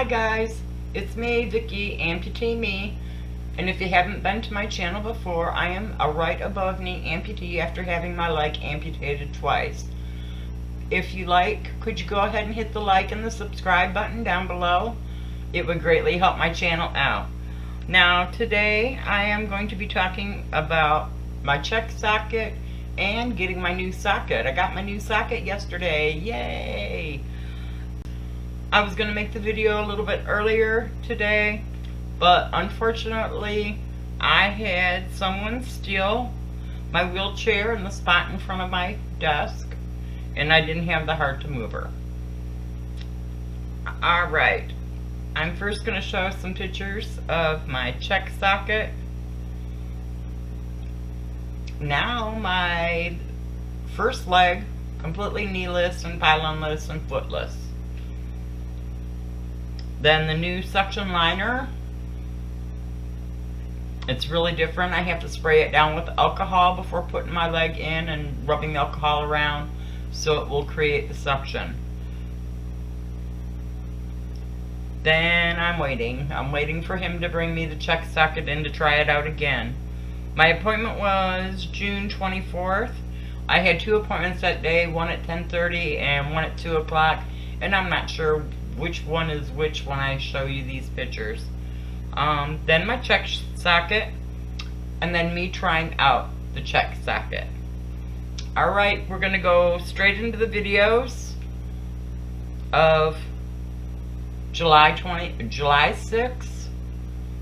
guys, it's me, Vicky, Amputee Me, and if you haven't been to my channel before, I am a right above knee amputee after having my leg amputated twice. If you like, could you go ahead and hit the like and the subscribe button down below? It would greatly help my channel out. Now today I am going to be talking about my check socket and getting my new socket. I got my new socket yesterday, yay! I was going to make the video a little bit earlier today, but unfortunately I had someone steal my wheelchair in the spot in front of my desk, and I didn't have the heart to move her. Alright, I'm first going to show some pictures of my check socket. Now my first leg completely kneeless and pylonless and footless. Then the new suction liner, it's really different. I have to spray it down with alcohol before putting my leg in and rubbing the alcohol around so it will create the suction. Then I'm waiting for him to bring me the check socket in to try it out again. My appointment was June 24th. I had two appointments that day, one at 10:30 and one at 2 o'clock, and I'm not sure which one is which when I show you these pictures. Then my check socket, and then me trying out the check socket. Alright, we're gonna go straight into the videos of July 6th.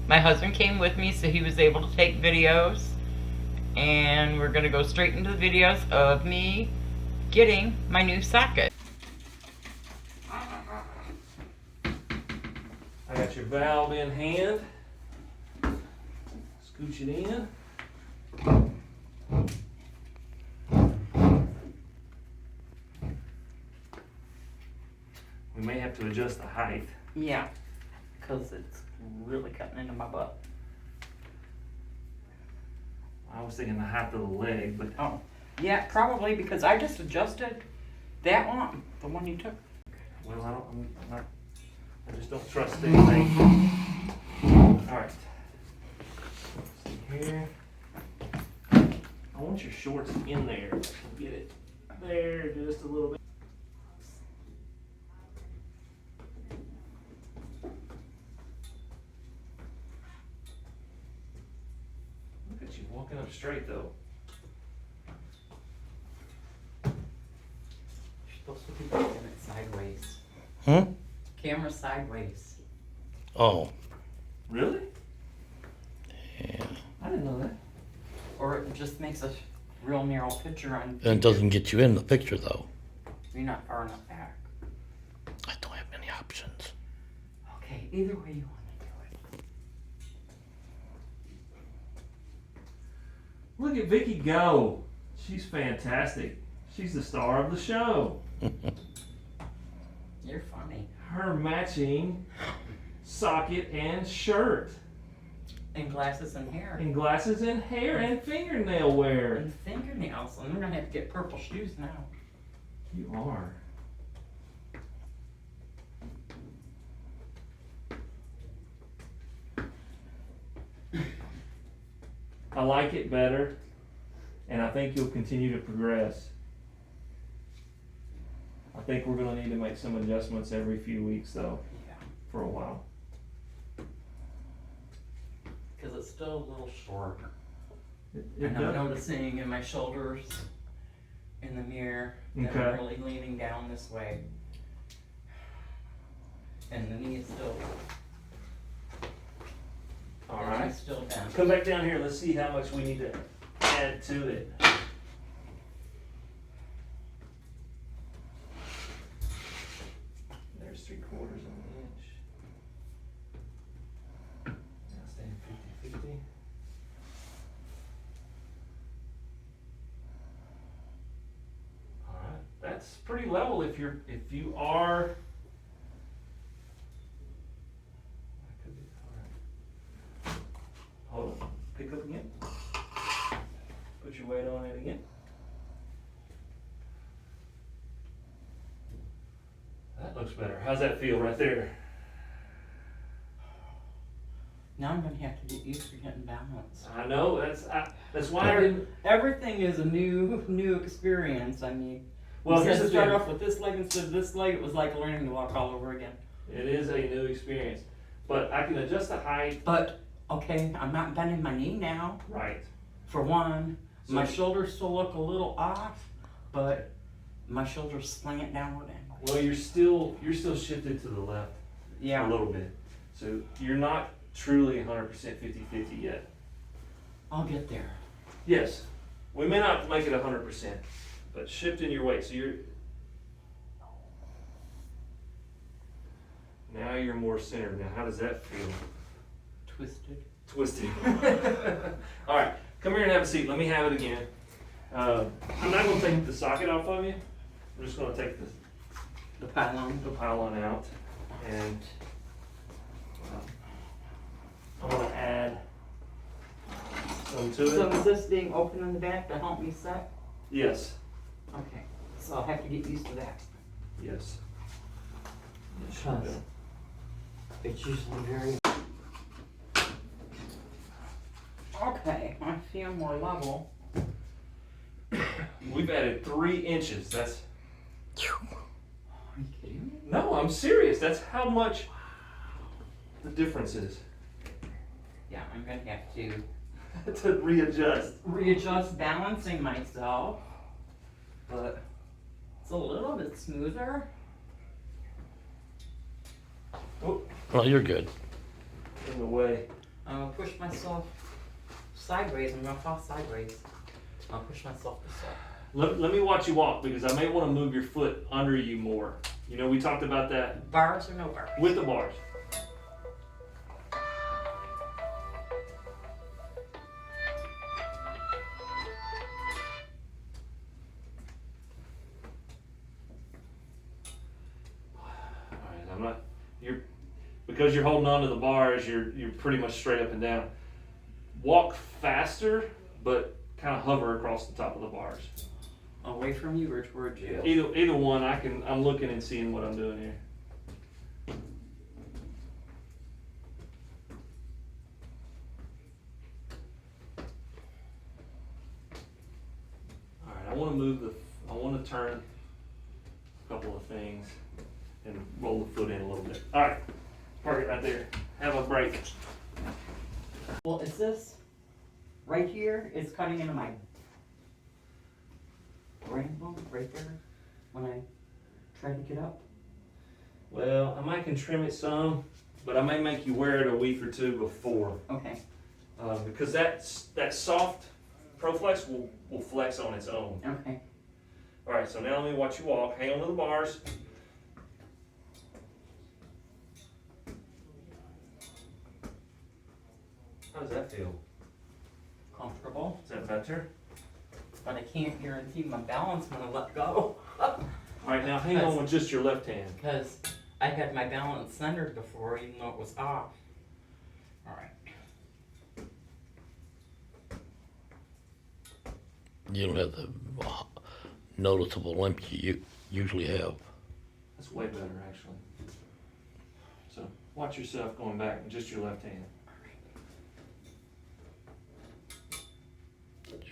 My husband came with me, so he was able to take videos, and we're gonna go straight into the videos of me getting my new socket. I got your valve in hand. Scooch it in. We may have to adjust the height. Yeah, because it's really cutting into my butt. I was thinking the height of the leg, but Oh, yeah, probably because I just adjusted that one, the one you took. well, I just don't trust anything. All right. See here. I want your shorts in there. Get it there just a little bit. Look at you walking up straight though. You're supposed to be looking it sideways. Hmm? Camera sideways. Oh, Really? yeah. I didn't know that. Or it just makes a real narrow picture on. And it doesn't get you in the picture, though. You're not far enough back. I don't have many options. Okay, either way you want to do it. Look at Vicky go. She's fantastic. She's the star of the show. You're funny. Her matching socket and shirt. And glasses and hair. And glasses and hair and fingernail wear. And fingernails. And I'm going to have to get purple shoes now. You are. I like it better, and I think you'll continue to progress. I think we're going to need to make some adjustments every few weeks, though, Yeah. for a while. Because it's still a little short. It And I'm does. noticing in my shoulders, in the mirror, that Okay. I'm really leaning down this way. And the knee is still, All the right. knee's still down. Come back down here. Let's see how much we need to add to it. There's 3/4 of an inch. Now stand 50-50. All right, that's pretty level if you are. That could be, all right. Hold on. Pick up again. Put your weight on it again. That looks better. How's that feel right there? Now I'm gonna have to get used to getting balance. I know, that's why I didn't. Everything is a new experience. I mean, Well, you here's said the start thing. off with this leg instead of this leg. It was like learning to walk all over again. It is a new experience. But I can adjust the height. But okay, I'm not bending my knee now. Right. For one, So- my shoulders still look a little off, but my shoulders slant downward anyway. Well, you're still shifted to the left a Yeah, little bit. So you're not truly 100% 50-50 yet. I'll get there. Yes. We may not make it 100%, but shifting your weight. So now you're more centered. Now, how does that feel? Twisted. Twisted. All right, come here and have a seat. Let me have it again. I'm not going to take the socket off of you. I'm just going to take The pylon. the pylon out, and I'm going to add some to So it. is this being open in the back to help me set? Yes, Okay, so I'll have to get used to that. yes. Yes, you Huh. will. It's usually very. Okay, I feel more level. We've added 3 inches. That's Are you kidding me? no, I'm serious. That's how much the difference is Yeah, I'm gonna have to to readjust. readjust balancing myself, but it's a little bit smoother. Well, you're good. In the way. I'm gonna push myself sideways. I'm gonna fall sideways. I'll push myself this way. Let me watch you walk because I may want to move your foot under you more. You know, we talked about that Bars or no bars? with the bars. Alright, I'm not because you're holding on to the bars, you're pretty much straight up and down. Walk faster, but kind of hover across the top of the bars. Away from you or towards you? Either one, I'm looking and seeing what I'm doing here. Alright, I want to turn a couple of things and roll the foot in a little bit. Alright, park it right there. Have a break. Well, is this right here? It's cutting into my brain bone right there when I try to get up. Well, I might can trim it some, but I may make you wear it a week or two before. Okay. Because that soft ProFlex will flex on its own. Okay. All right, so now let me watch you walk. Hang on to the bars. How does that feel? Comfortable, Is that better? but I can't guarantee my balance when I let go. All right, now hang on with just your left hand. Because I had my balance centered before, even though it was off. All right. You don't have the noticeable limp you usually have. That's way better, actually. So watch yourself going back with just your left hand.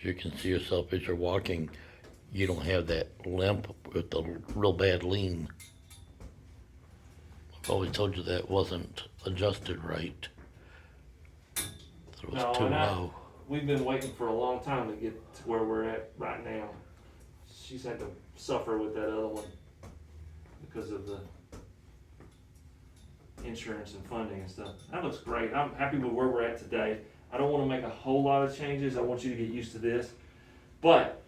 You can see yourself as you're walking. You don't have that limp with the real bad lean. I've always told you that wasn't adjusted right. That it was No, too and low. We've been waiting for a long time to get to where we're at right now. She's had to suffer with that other one because of the insurance and funding and stuff. That looks great. I'm happy with where we're at today. I don't want to make a whole lot of changes. I want you to get used to this. But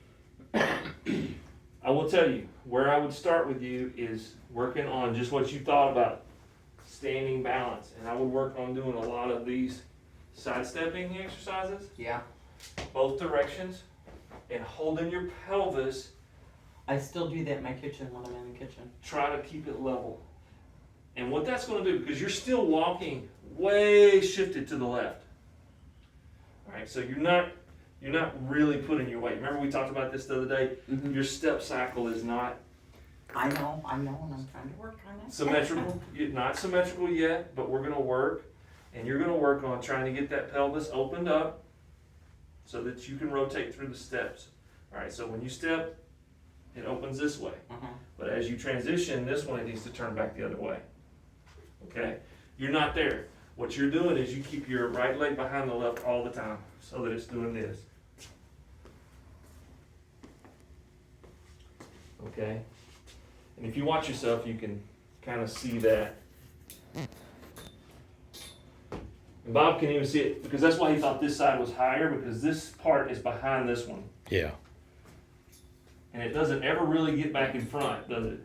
I will tell you, where I would start with you is working on just what you thought about standing balance. And I would work on doing a lot of these sidestepping exercises, Yeah. both directions, and holding your pelvis. I still do that in my kitchen when I'm in the kitchen. Try to keep it level. And what that's going to do, because you're still walking way shifted to the left. All right, so you're not really putting your weight. Remember we talked about this the other day? Mhm. Your step cycle is not I know, and I'm trying to work on it. symmetrical. Not symmetrical yet, but we're going to work. And you're gonna work on trying to get that pelvis opened up so that you can rotate through the steps. All right, so when you step, it opens this way. But as you transition, this one, it needs to turn back the other way. Okay? You're not there. What you're doing is you keep your right leg behind the left all the time so that it's doing this. Okay? And if you watch yourself, you can kind of see that. And Bob can even see it because that's why he thought this side was higher, because this part is behind this one. Yeah. And it doesn't ever really get back in front, does it?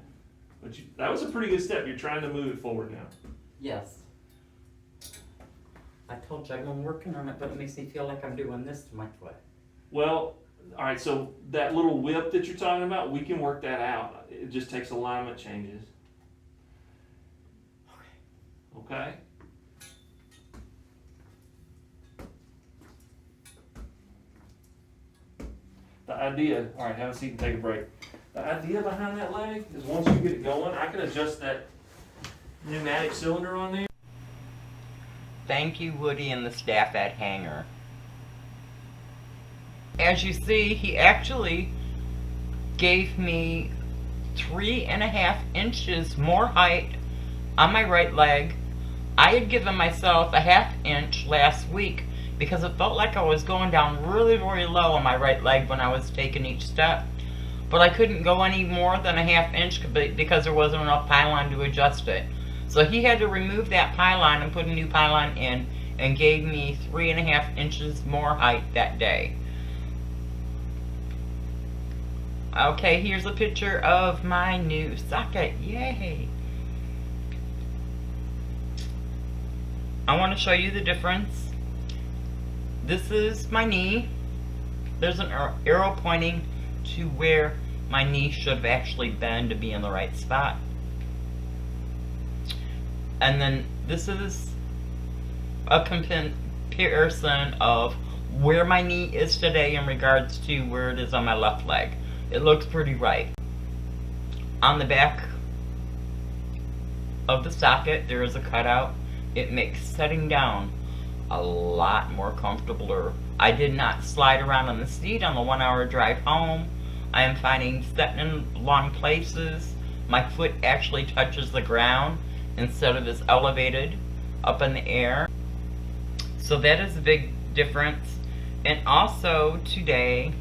But that was a pretty good step. You're trying to move it forward now. Yes. I told you I've been working on it, but it makes me feel like I'm doing this to my foot. Well, all right, so that little whip that you're talking about, we can work that out. It just takes alignment changes. Okay? The idea, all right, have a seat and take a break. The idea behind that leg is once you get it going, I can adjust that pneumatic cylinder on there. Thank you, Woody and the staff at Hanger. As you see, he actually gave me 3.5 inches more height on my right leg. I had given myself a 1/2 inch last week because it felt like I was going down really, really low on my right leg when I was taking each step. But I couldn't go any more than a 1/2 inch because there wasn't enough pylon to adjust it. So he had to remove that pylon and put a new pylon in and gave me 3.5 inches more height that day. Okay, here's a picture of my new socket. Yay! I want to show you the difference. This is my knee. There's an arrow pointing to where my knee should have actually been to be in the right spot. And then this is a comparison of where my knee is today in regards to where it is on my left leg. It looks pretty right. On the back of the socket, there is a cutout. It makes setting down a lot more comfortable. I did not slide around on the seat on the 1-hour drive home. I am finding sitting in long places, my foot actually touches the ground instead of is elevated up in the air. So that is a big difference. And also today,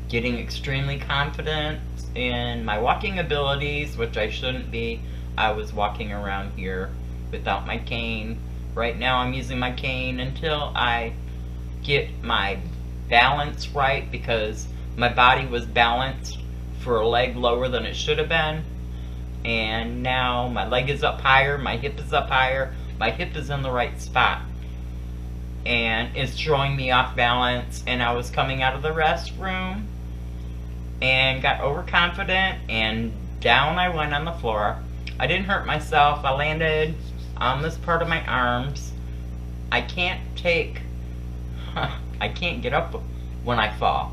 getting extremely confident in my walking abilities, which I shouldn't be. I was walking around here without my cane. Right now I'm using my cane until I get my balance right, because my body was balanced for a leg lower than it should have been. And now my leg is up higher, my hip is up higher, my hip is in the right spot. And it's throwing me off balance, and I was coming out of the restroom and got overconfident and down I went on the floor. I didn't hurt myself. I landed on this part of my arms. I can't get up when I fall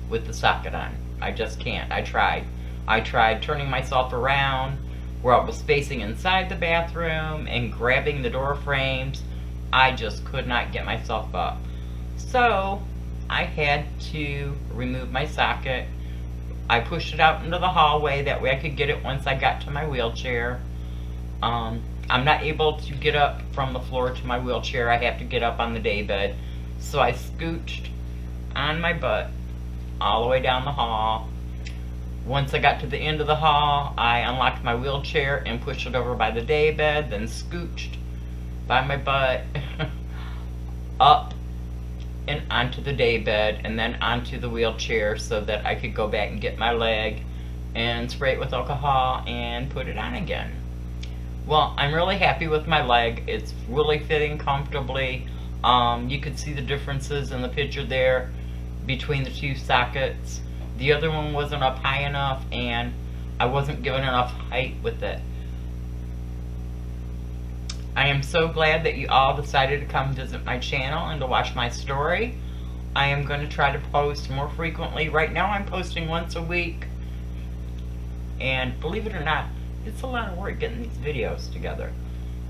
with the socket on. I just can't. I tried turning myself around where I was facing inside the bathroom and grabbing the door frames. I just could not get myself up. So I had to remove my socket. I pushed it out into the hallway, that way I could get it once I got to my wheelchair. I'm not able to get up from the floor to my wheelchair. I have to get up on the daybed. So I scooched on my butt all the way down the hall. Once I got to the end of the hall, I unlocked my wheelchair and pushed it over by the daybed, then scooched by my butt up and onto the daybed and then onto the wheelchair so that I could go back and get my leg and spray it with alcohol and put it on again. Well, I'm really happy with my leg. It's really fitting comfortably. You could see the differences in the picture there between the two sockets. The other one wasn't up high enough, and I wasn't given enough height with it. I am so glad that you all decided to come visit my channel and to watch my story. I am going to try to post more frequently. Right now I'm posting once a week. And believe it or not, it's a lot of work getting these videos together.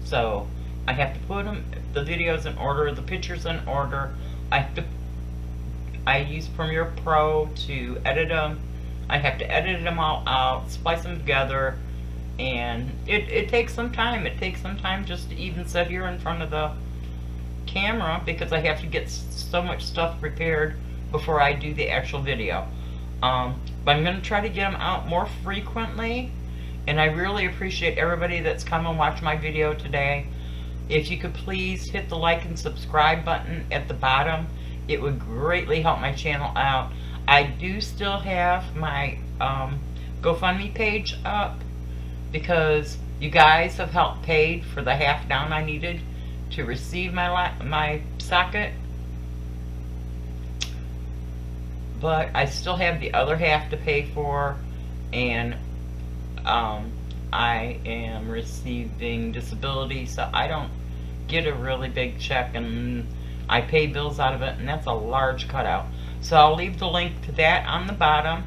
So I have to put the videos in order, the pictures in order. I use Premiere Pro to edit them. I have to edit them all out, splice them together, and it takes some time. It takes some time just to even sit here in front of the camera, because I have to get so much stuff prepared before I do the actual video. But I'm going to try to get them out more frequently, and I really appreciate everybody that's come and watched my video today. If you could please hit the like and subscribe button at the bottom, it would greatly help my channel out. I do still have my GoFundMe page up, because you guys have helped paid for the half down I needed to receive my socket. But I still have the other half to pay for, and I am receiving disability, so I don't get a really big check, and I pay bills out of it, and that's a large cutout. So I'll leave the link to that on the bottom,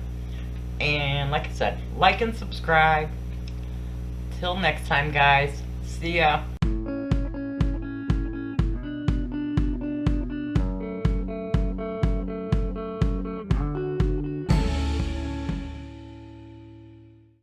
and like I said, like and subscribe. Till next time, guys. See ya.